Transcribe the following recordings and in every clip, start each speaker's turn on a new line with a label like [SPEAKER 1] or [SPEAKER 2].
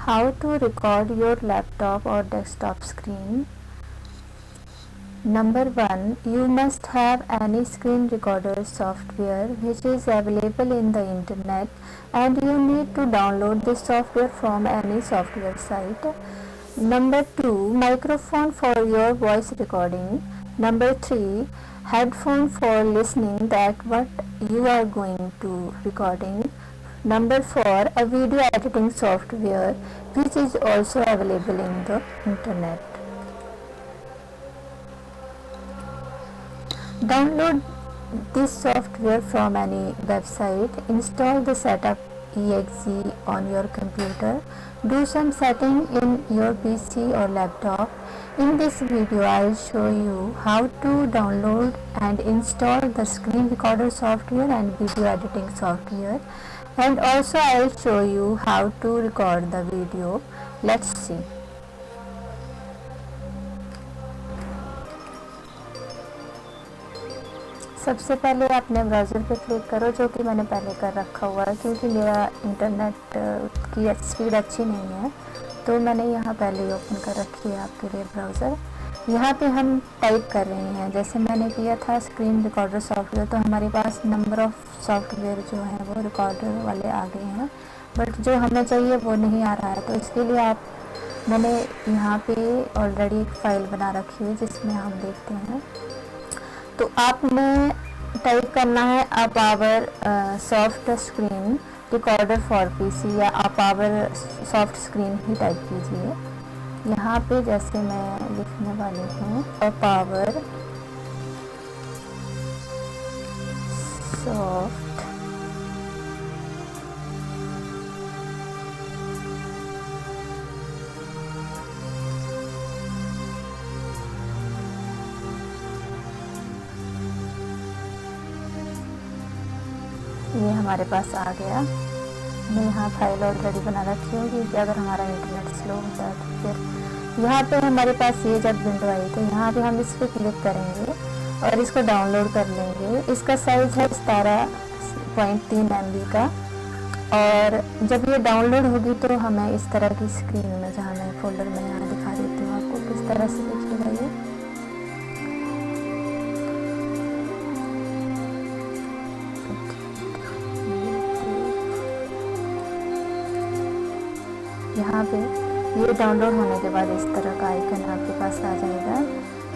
[SPEAKER 1] How to record your laptop or desktop screen. Number 1. You must have any screen recorder software which is available in the internet, and you need to download this software from any software site. Number 2. Microphone for your voice recording. Number 3. Headphone for listening that what you are going to recording. Number 4. A video editing software which is also available in the internet. Download this software from any website. Install the setup exe on your computer. Do some setting in your PC or laptop. In this video, I will show you how to download and install the screen recorder software and video editing software, and also I will show you how to record the video. Let's see. सबसे पहले अपने browser पे click करो, जो कि मैंने पहले कर रखा हुआ है क्योंकि मेरा इंटरनेट की स्पीड अच्छी नहीं है, तो मैंने यहाँ पहले ही ओपन कर रखी है आपके लिए ब्राउज़र। यहाँ पे हम टाइप कर रहे हैं, जैसे मैंने किया था स्क्रीन रिकॉर्डर सॉफ्टवेयर, तो हमारे पास नंबर ऑफ़ सॉफ्टवेयर जो है वो रिकॉर्डर वाले आ गए हैं, बट जो हमें चाहिए वो नहीं आ रहा है। तो इसके लिए मैंने यहाँ पे ऑलरेडी एक फ़ाइल बना रखी है जिसमें हम देखते हैं। तो आपने टाइप करना है a power soft screen recorder for PC, या अ पावर सॉफ्ट स्क्रीन ही टाइप कीजिए। यहाँ पे जैसे मैं लिखने वाली हूँ अ पावर सॉफ्ट ये हमारे पास आ गया। मैं यहाँ फाइल ऑलरेडी बना रखी हूँ कि अगर हमारा इंटरनेट स्लो हो जाए तो फिर यहाँ पे हमारे पास ये जब विंडो आई तो यहाँ पे हम इस पर क्लिक करेंगे और इसको डाउनलोड कर लेंगे। इसका साइज़ है 17.3 MB का, और जब ये डाउनलोड होगी तो हमें इस तरह की स्क्रीन में, जहाँ मैं फोल्डर में यहाँ दिखा देती हूँ आपको किस तरह से दिखेगा ये। यहाँ पे ये डाउनलोड होने के बाद इस तरह का आइकन आपके पास आ जाएगा,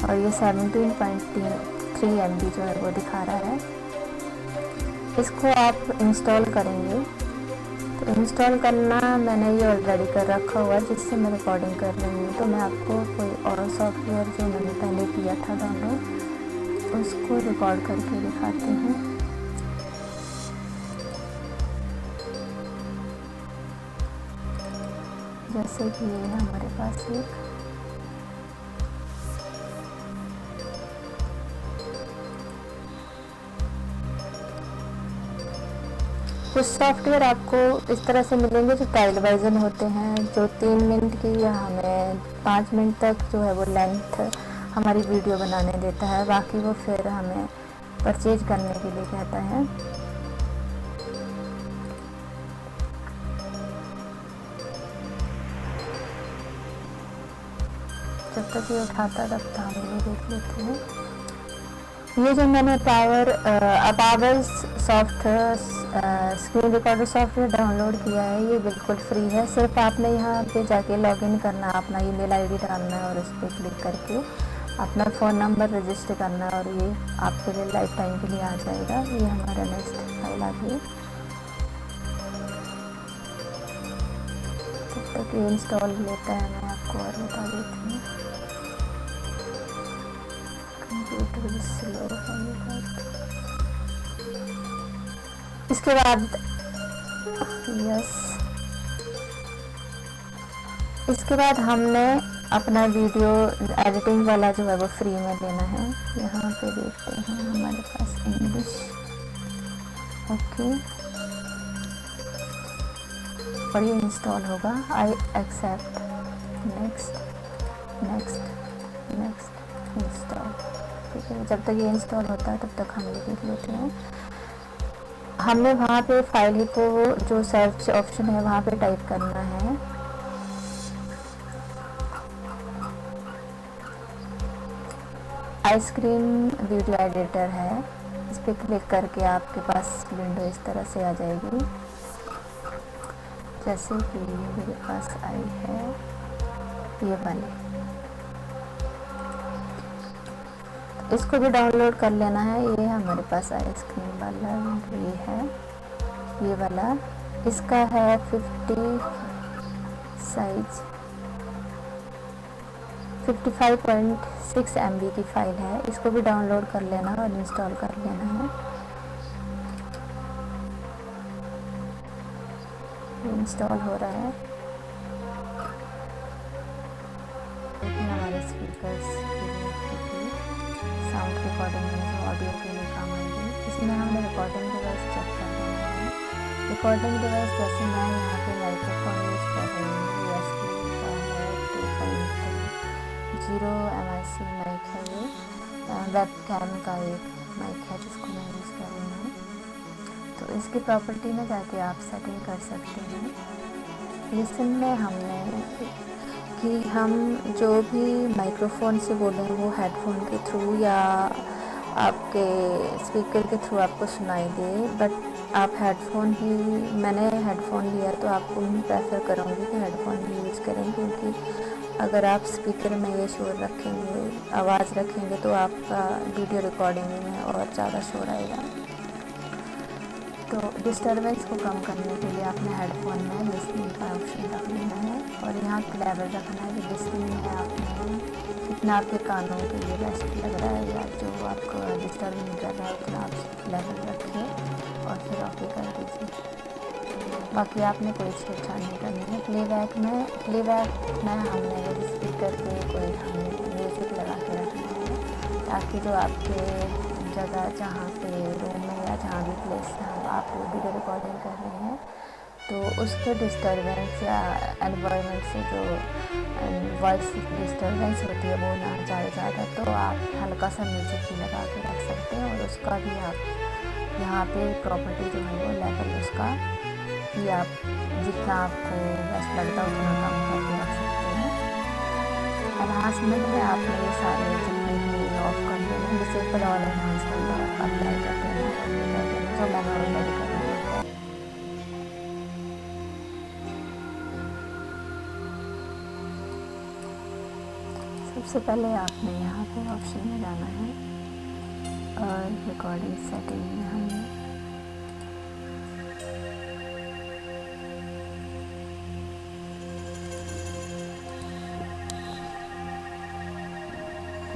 [SPEAKER 1] और ये 17.3 MB जो है वो दिखा रहा है। इसको आप इंस्टॉल करेंगे, तो इंस्टॉल करना मैंने ये ऑलरेडी कर रखा हुआ है जिससे मैं रिकॉर्डिंग कर रही हूँ। तो मैं आपको कोई और सॉफ्टवेयर जो मैंने पहले किया था डाउनलोड, उसको रिकॉर्ड करके दिखाती हूँ। जैसे कि ये है हमारे पास एक, कुछ सॉफ्टवेयर आपको इस तरह से मिलेंगे जो ट्रायल वर्जन होते हैं, जो 3 मिनट की या हमें 5 मिनट तक जो है वो लेंथ हमारी वीडियो बनाने देता है, बाकी वो फिर हमें परचेज करने के लिए कहता है। जब तक ये उठाता तब तक हम ये देख लेते हैं। ये जो मैंने power soft screen recorder software download किया है, ये बिल्कुल फ्री है। सिर्फ आपने यहाँ पे जाके लॉगिन करना है, अपना ईमेल आईडी डालना है और उस पर क्लिक करके अपना फ़ोन नंबर रजिस्टर करना है, और ये आपके लिए लाइफ टाइम के लिए आ जाएगा। ये हमारा नेक्स्ट फाइल आ गई। जब तक ये इंस्टॉल लेता है मैं आपको और बता देती हूँ। कंप्यूटर स्लो होने इसके बाद इसके बाद हमने अपना वीडियो एडिटिंग वाला जो है वो फ्री में लेना है। यहाँ पे देखते हैं हमारे पास इंग्लिश, ओके, और ये इंस्टॉल होगा। I accept, next next next, install. ठीक है, जब तक ये इंस्टॉल होता है तब तक हम ये देख लेते हैं। हमने वहाँ पे फाइल को जो सर्च ऑप्शन है वहाँ पे टाइप करना है आइसक्रीम वीडियो एडिटर है, इस पर क्लिक करके आपके पास विंडो इस तरह से आ जाएगी, जैसे कि मेरे पास आई है ये वाली। इसको भी डाउनलोड कर लेना है। ये हमारे पास आइसक्रीम वाला ये है, ये वाला इसका है 50 साइज, 55.6 MB की फ़ाइल है। इसको भी डाउनलोड कर लेना और इंस्टॉल कर लेना है। इंस्टॉल हो रहा है। देखिए हमारे स्पीकर्स साउंड रिकॉर्डिंग में जो ऑडियो के लिए काम आएंगे, इसमें हमने रिकॉर्डिंग डिवाइस चेक कर लेना है। रिकॉर्डिंग डिवाइस जैसे मैं यहाँ पे माइक्रोफोन यूज कर रही हूँ, USB का है 2.0 MIC माइक है, ये वेब कैम का एक माइक है जिसको मैं यूज़ कर रही हूँ। तो इसकी प्रॉपर्टी में जाके आप सेटिंग कर सकते हैं। इसमें हमने कि हम जो भी माइक्रोफोन से बोलें वो हेडफोन के थ्रू या आपके स्पीकर के थ्रू आपको सुनाई दे, बट आप हेडफोन ही, मैंने हेडफोन लिया तो आपको मैं प्रेफर करूँगी कि हेडफोन ही यूज़ करें, क्योंकि अगर आप स्पीकर में ये शोर रखेंगे, आवाज़ रखेंगे, तो आपका वीडियो रिकॉर्डिंग में और ज़्यादा शोर आएगा। तो डिस्टर्बेंस को कम करने के लिए आपने हेडफोन में लिसनिंग का ऑप्शन रख लेना है और यहाँ लेवल रखना है कि लिसनिंग में आपने कितना आपके कानों के लिए बेस्ट लग रहा है या जो आपको डिस्टर्ब नहीं कर रहा है उतना आप लेवल रखिए और फिर ओके कर दीजिए। बाकी आपने कोई छेड़छाड़ नहीं करनी है। प्लेबैक में हमने स्पीकर पे कोई हमने म्यूज़िक लगा के रखना है, ताकि जो आपके जगह जहाँ पे रूम में या जहाँ भी प्लेस आप वीडियो रिकॉर्डिंग कर रहे हैं तो उसके डिस्टर्बेंस या एनवायरनमेंट से जो वॉइस डिस्टर्बेंस होती है वो ना जाए ज़्यादा, तो आप हल्का सा म्यूजिक भी लगा के रख सकते हैं। और उसका भी आप यहाँ पे प्रॉपर्टी जो है वो लेवल उसका कि आप जितना आपको बेस्ट लगता है उतना कम करके रख सकते हैं। एनहांसमेंट में आपने ये सारे जितने भी ऑफ कर देना, डिसेबल और एनहांसमेंट अप्लाई कर देना जो मैंने ऑलरेडी कर दिया है। सबसे पहले आपने यहाँ पे ऑप्शन में जाना है और रिकॉर्डिंग सेटिंग में हमने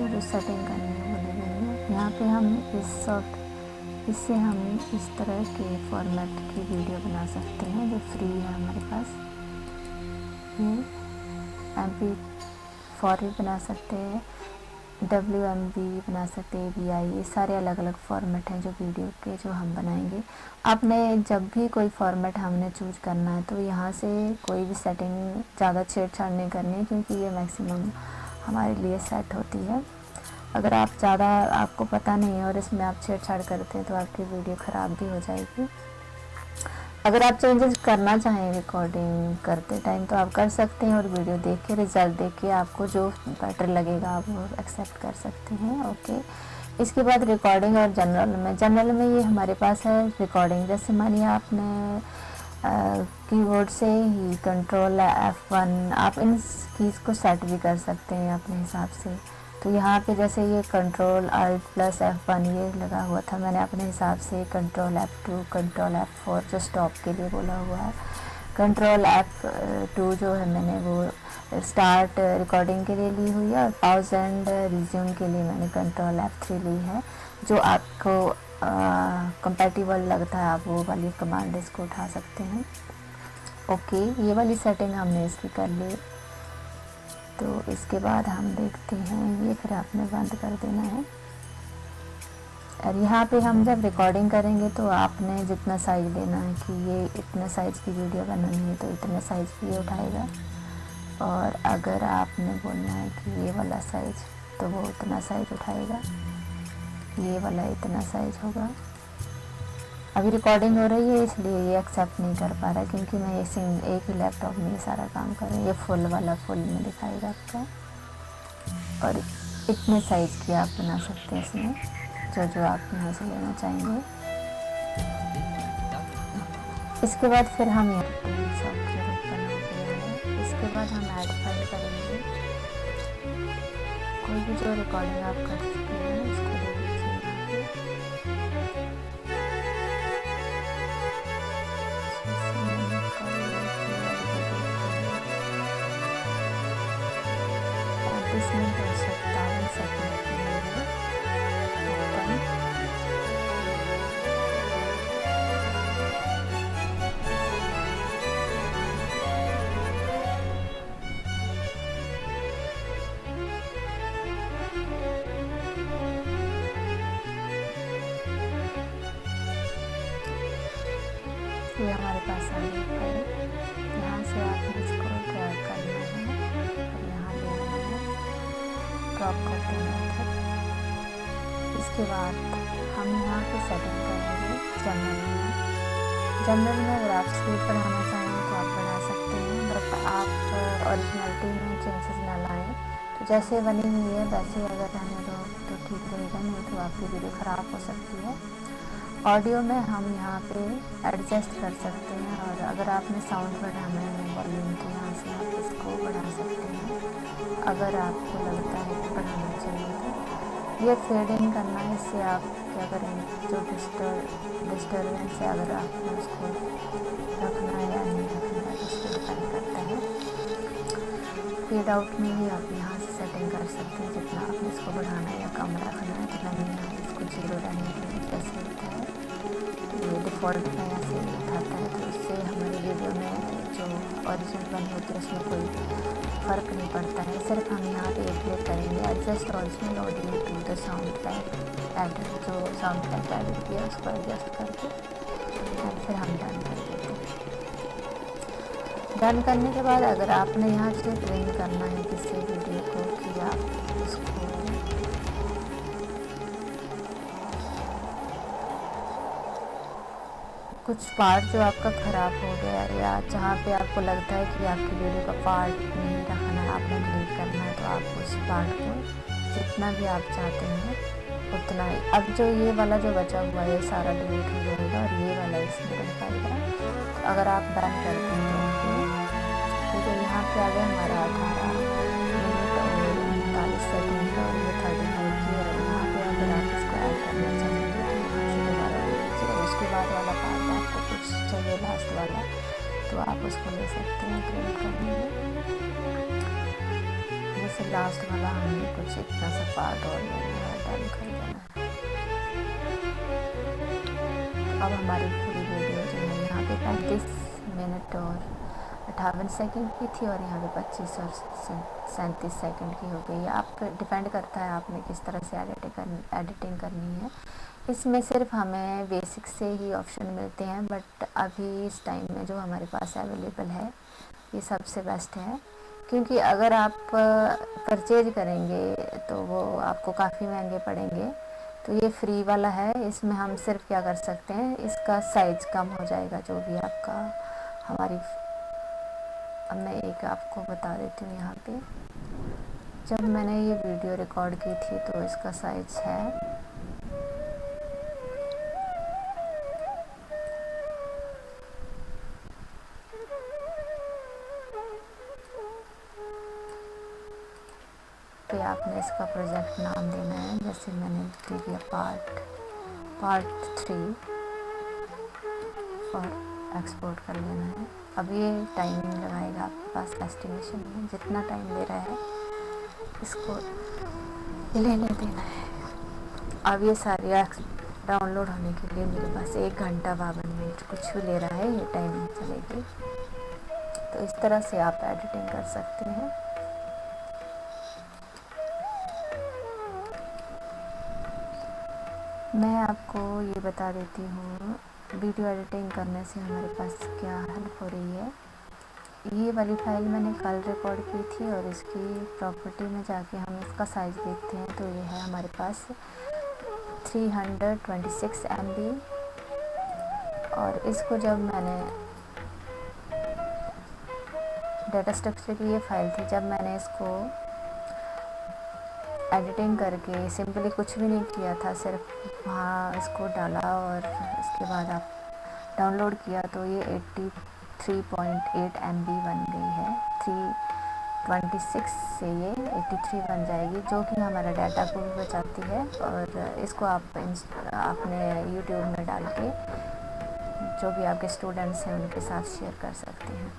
[SPEAKER 1] जो सेटिंग करनी है वो ले लेंगे। यहाँ पे हम इससे हम इस तरह के फॉर्मेट की वीडियो बना सकते हैं जो फ्री है हमारे पास। ये MP4 भी बना सकते हैं, WMV बना सकते हैं, AVI, ये सारे अलग अलग फॉर्मेट हैं जो वीडियो के जो हम बनाएंगे। आपने जब भी कोई फॉर्मेट हमने चूज करना है तो यहाँ से कोई भी सेटिंग ज़्यादा छेड़छाड़ नहीं करनी है, क्योंकि ये मैक्सिमम हमारे लिए सेट होती है। अगर आप ज़्यादा आपको पता नहीं है और इसमें आप छेड़छाड़ करते हैं तो आपकी वीडियो ख़राब भी हो जाएगी। अगर आप चेंजेस करना चाहें रिकॉर्डिंग करते टाइम तो आप कर सकते हैं और वीडियो देख के रिज़ल्ट देख के आपको जो बेटर लगेगा आप वो एक्सेप्ट कर सकते हैं। ओके, इसके बाद रिकॉर्डिंग और जनरल में ये हमारे पास है रिकॉर्डिंग। जैसे मानिए आपने कीबोर्ड से ही कंट्रोल F1 आप इन कीज़ को सेट भी कर सकते हैं अपने हिसाब से। तो यहाँ पे जैसे ये कंट्रोल Alt+ F1 ये लगा हुआ था, मैंने अपने हिसाब से कंट्रोल F2 कंट्रोल F4 जो स्टॉप के लिए बोला हुआ है, कंट्रोल F2 जो है मैंने वो स्टार्ट रिकॉर्डिंग के लिए ली हुई है, और पॉज एंड रिज्यूम के लिए मैंने कंट्रोल F3 ली है। जो आपको कंपैटिबल लगता है आप वो वाली कमांड इसको उठा सकते हैं। ओके, ये वाली सेटिंग हमने इसकी कर ली। तो इसके बाद हम देखते हैं ये फिर आपने बंद कर देना है। और यहाँ पे हम जब रिकॉर्डिंग करेंगे तो आपने जितना साइज़ लेना है कि ये इतने साइज़ की वीडियो बनानी है तो इतने साइज़ की ये उठाएगा, और अगर आपने बोलना है कि ये वाला साइज़ तो वो उतना साइज़ उठाएगा, ये वाला इतना साइज़ होगा। अभी रिकॉर्डिंग हो रही है इसलिए ये एक्सेप्ट नहीं कर पा रहा, क्योंकि मैं एक ही लैपटॉप में ये सारा काम कर रही हूँ। ये फुल वाला फुल में दिखाएगा आपका, और इतने साइज़ की आप बना सकते हैं इसमें, जो जो आप यहाँ से लेना चाहेंगे। इसके बाद फिर हम सॉफ्टवेयर ओपन हो गया है। इसके बाद हम ऐड फाइल करेंगे। कोई भी जो रिकॉर्डिंग आप कर चुके हैं उसको ले लीजिए यहाँ पे। मिनट और 57 सेकंड के लिए ओपन। ये हमारे पास आ गई फाइल। यहाँ से आपने इसको ड्रैग करना है और यहाँ ले आना है, ड्रॉप कर देना है। इसके बाद हम यहाँ पे सेटिंग करेंगे जनरल में अगर आप स्पीड बढ़ाना चाहें तो आप बढ़ा सकते हैं, बट आप ओरिजिनलिटी में चेंजेस ना लाएं। तो जैसे बनी हुई है वैसे अगर रहने दो तो ठीक रहेगा, नहीं तो आपकी वीडियो ख़राब हो सकती है। ऑडियो में हम यहाँ पे एडजस्ट कर सकते हैं, और अगर आपने साउंड बढ़ाना है वॉल्यूम तो यहाँ से आप इसको बढ़ा सकते हैं अगर आपको लगता है कि बढ़ाना चाहिए। तो ये फेड इन करना है, इससे आप क्या करेंगे, जो डिस्टर्बेंस है अगर आपको उसको रखना है या नहीं रखना है उसको डिपेंड करता है। फेड आउट में भी आप यहाँ से सेटिंग कर सकते हैं, जितना आपने इसको बढ़ाना है या कम रखना है। तो मैंने यहाँ इसको 0 रहने के लिए जैसे होता है ये डिफ़ॉल्ट में ऐसे उठाता है, तो इससे हमारी वीडियो में जो ओरिजिनल बनी होती है उसमें कोई फ़र्क नहीं पड़ता है। सिर्फ हम यहाँ पे क्लिक करेंगे adjust original audio to the sound track edit, जो साउंड ट्रैक एडिट किया उसको एडजस्ट करके और फिर हम डन कर देते हैं। डन करने के बाद अगर आपने यहाँ से ट्रेन करना है किसी वीडियो को कि आप उसको कुछ पार्ट जो आपका ख़राब हो गया या जहाँ पे आपको लगता है कि आपकी वीडियो का पार्ट नहीं रखना है, आपने डिलीट करना है, तो आप उस पार्ट को जितना भी आप चाहते हैं उतना ही। अब जो ये वाला जो बचा हुआ है सारा डिलीट हो जाएगा और ये वाला इसमें रह पाएगा। तो अगर आप बैन करते हैं तो जो यहाँ पे आ गया हमारा 18 मिनट और 39 सेकेंड और ये 35 की, और यहाँ पे अगर आप इसको ऐड करना चाहेंगे तो यहाँ से दोबारा लीजिए। उसके बाद वाला पार्ट आपको कुछ चाहिए लास्ट वाला तो आप उसको ले सकते हैं क्रिएट करने में। जैसे लास्ट वाला हमें कुछ इतना सा पार्ट और लेना है, डन कर देना है। अब हमारी पूरी वीडियो जो है यहाँ पे 35 मिनट और 58 सेकंड की थी और यहाँ पे 25 और 37 सेकंड की हो गई है। आप डिपेंड करता है आपने किस तरह से एडिटिंग करनी है। इसमें सिर्फ हमें बेसिक से ही ऑप्शन मिलते हैं, बट अभी इस टाइम में जो हमारे पास अवेलेबल है ये सबसे बेस्ट है, क्योंकि अगर आप परचेज करेंगे तो वो आपको काफ़ी महंगे पड़ेंगे। तो ये फ्री वाला है, इसमें हम सिर्फ क्या कर सकते हैं, इसका साइज़ कम हो जाएगा जो भी आपका हमारी। अब मैं एक आपको बता देती हूँ, यहाँ पे जब मैंने ये वीडियो रिकॉर्ड की थी तो इसका साइज़ है पे आपने इसका प्रोजेक्ट नाम देना है। जैसे मैंने दे दिया पार्ट 3 और एक्सपोर्ट कर लेना है। अब ये टाइमिंग लगाएगा आपके पास एस्टिमेशन में, जितना टाइम ले रहा है इसको लेने देना है। अब ये सारी डाउनलोड होने के लिए मेरे पास 1 घंटा 52 मिनट कुछ भी ले रहा है, ये टाइमिंग चलेगी। तो इस तरह से आप एडिटिंग कर सकते हैं। मैं आपको ये बता देती हूँ वीडियो एडिटिंग करने से हमारे पास क्या हेल्प हो रही है। ये वाली फाइल मैंने कल रिकॉर्ड की थी और इसकी प्रॉपर्टी में जाके हम इसका साइज़ देखते हैं तो ये है हमारे पास 326 MB। और इसको जब मैंने डाटा स्ट्रक्चर की ये फाइल थी, जब मैंने इसको एडिटिंग करके सिंपली कुछ भी नहीं किया था, सिर्फ वहाँ इसको डाला और इसके बाद आप डाउनलोड किया तो ये 83.8 MB बन गई है। 326 से ये 83 बन जाएगी, जो कि हमारा डाटा को भी बचाती है। और इसको आप अपने यूट्यूब में डाल के जो भी आपके स्टूडेंट्स हैं उनके साथ शेयर कर सकते हैं।